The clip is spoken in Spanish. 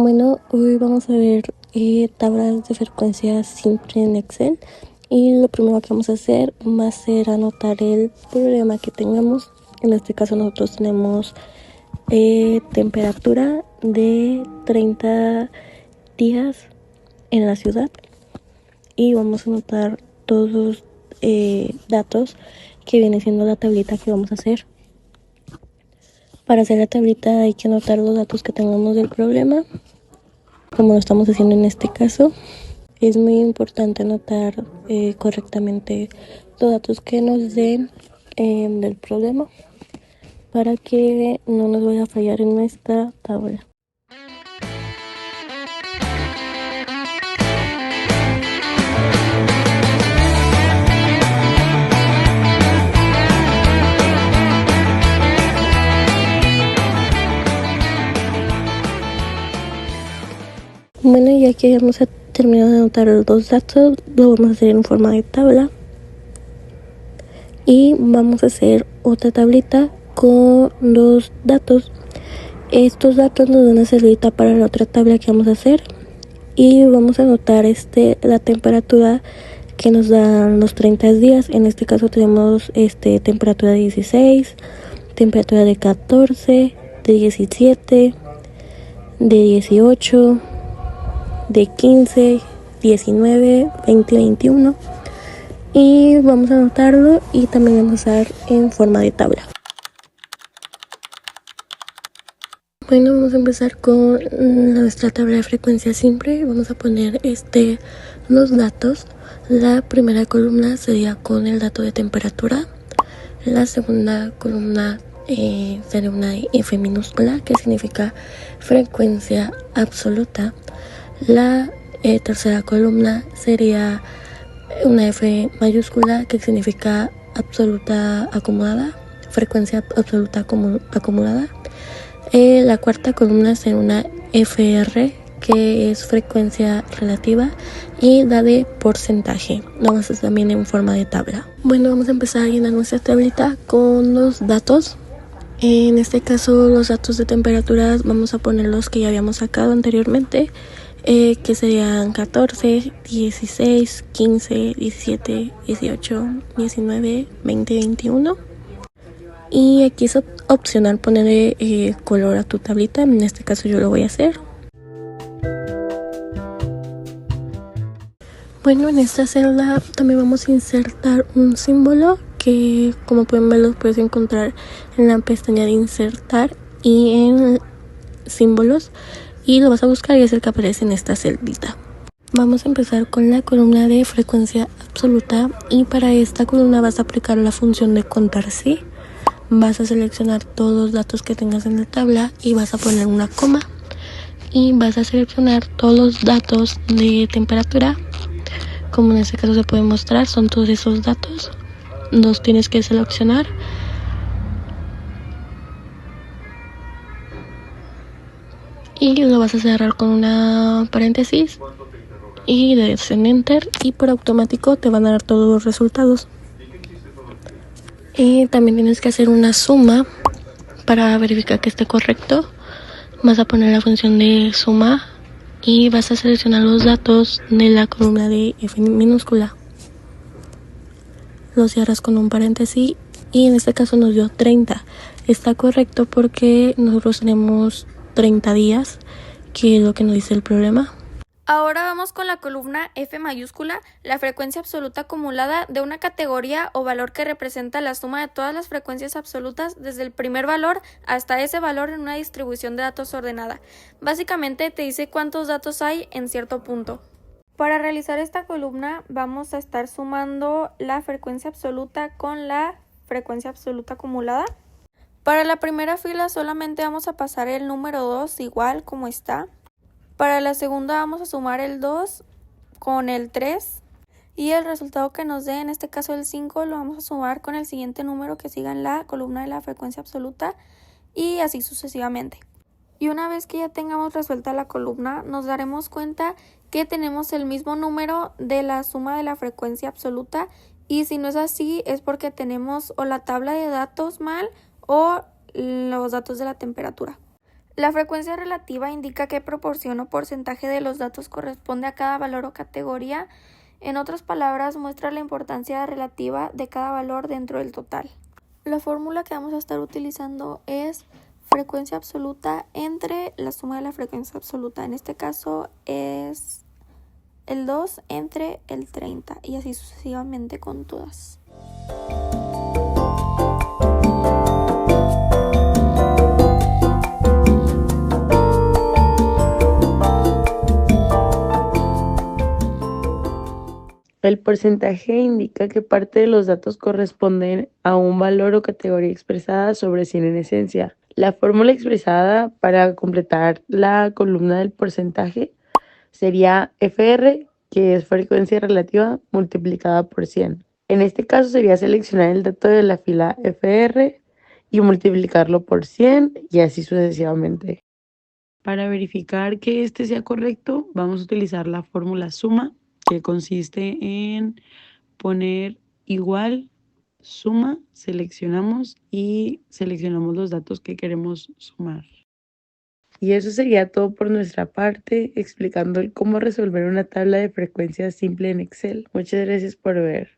Bueno, hoy vamos a ver tablas de frecuencia simple en Excel y lo primero que vamos a hacer va a ser anotar el problema que tengamos. En este caso nosotros tenemos temperatura de 30 días en la ciudad y vamos a anotar todos los datos que viene siendo la tablita que vamos a hacer. Para hacer la tablita hay que anotar los datos que tengamos del problema, como lo estamos haciendo en este caso. Es muy importante anotar correctamente los datos que nos den del problema para que no nos vaya a fallar en nuestra tabla. Bueno, ya que hemos terminado de anotar los dos datos, lo vamos a hacer en forma de tabla y vamos a hacer otra tablita con los datos. Estos datos nos van a servir para la otra tabla que vamos a hacer y vamos a anotar la temperatura que nos dan los 30 días. En este caso tenemos temperatura de 16, temperatura de 14, de 17, de 18, de 15, 19, 20, 21 y vamos a anotarlo y también vamos a usar en forma de tabla. Bueno, vamos a empezar con nuestra tabla de frecuencia simple. Vamos a poner los datos. La primera columna sería con el dato de temperatura. La segunda columna sería una F minúscula, que significa frecuencia absoluta. La tercera columna sería una F mayúscula, que significa absoluta acumulada, frecuencia absoluta acumulada. La cuarta columna sería una FR, que es frecuencia relativa y da de porcentaje. Lo vamos a hacer también en forma de tabla. Bueno, vamos a empezar a llenar nuestra tablita con los datos. En este caso, los datos de temperaturas vamos a poner los que ya habíamos sacado anteriormente, que serían 14, 16, 15, 17, 18, 19, 20, 21. Y aquí es opcional poner color a tu tablita. En este caso yo lo voy a hacer. Bueno, en esta celda también vamos a insertar un símbolo que, como pueden ver, lo puedes encontrar en la pestaña de insertar y en símbolos, y lo vas a buscar y es el que aparece en esta celdita. Vamos a empezar con la columna de frecuencia absoluta y para esta columna vas a aplicar la función de contar sí. Vas a seleccionar todos los datos que tengas en la tabla y vas a poner una coma y vas a seleccionar todos los datos de temperatura. Como en este caso se puede mostrar, son todos esos datos. Los tienes que seleccionar. Y lo vas a cerrar con una paréntesis y le das en enter y por automático te van a dar todos los resultados. Y también tienes que hacer una suma para verificar que esté correcto. Vas a poner la función de suma y vas a seleccionar los datos de la columna de F minúscula. Lo cierras con un paréntesis y en este caso nos dio 30. Está correcto porque nosotros tenemos 30 días, que es lo que nos dice el problema. Ahora vamos con la columna F mayúscula, la frecuencia absoluta acumulada de una categoría o valor que representa la suma de todas las frecuencias absolutas desde el primer valor hasta ese valor en una distribución de datos ordenada. Básicamente te dice cuántos datos hay en cierto punto. Para realizar esta columna vamos a estar sumando la frecuencia absoluta con la frecuencia absoluta acumulada. Para la primera fila solamente vamos a pasar el número 2 igual como está. Para la segunda vamos a sumar el 2 con el 3 y el resultado que nos dé, en este caso el 5, lo vamos a sumar con el siguiente número que siga en la columna de la frecuencia absoluta y así sucesivamente. Y una vez que ya tengamos resuelta la columna, nos daremos cuenta que tenemos el mismo número de la suma de la frecuencia absoluta y si no es así es porque tenemos o la tabla de datos mal o los datos de la temperatura. La frecuencia relativa indica qué proporción o porcentaje de los datos corresponde a cada valor o categoría. En otras palabras, muestra la importancia relativa de cada valor dentro del total. La fórmula que vamos a estar utilizando es frecuencia absoluta entre la suma de la frecuencia absoluta. En este caso es el 2 entre el 30 y así sucesivamente con todas. El porcentaje indica que parte de los datos corresponden a un valor o categoría expresada sobre 100 en esencia. La fórmula expresada para completar la columna del porcentaje sería FR, que es frecuencia relativa multiplicada por 100. En este caso sería seleccionar el dato de la fila FR y multiplicarlo por 100 y así sucesivamente. Para verificar que este sea correcto, vamos a utilizar la fórmula suma, que consiste en poner igual, suma, seleccionamos los datos que queremos sumar. Y eso sería todo por nuestra parte, explicando cómo resolver una tabla de frecuencias simple en Excel. Muchas gracias por ver.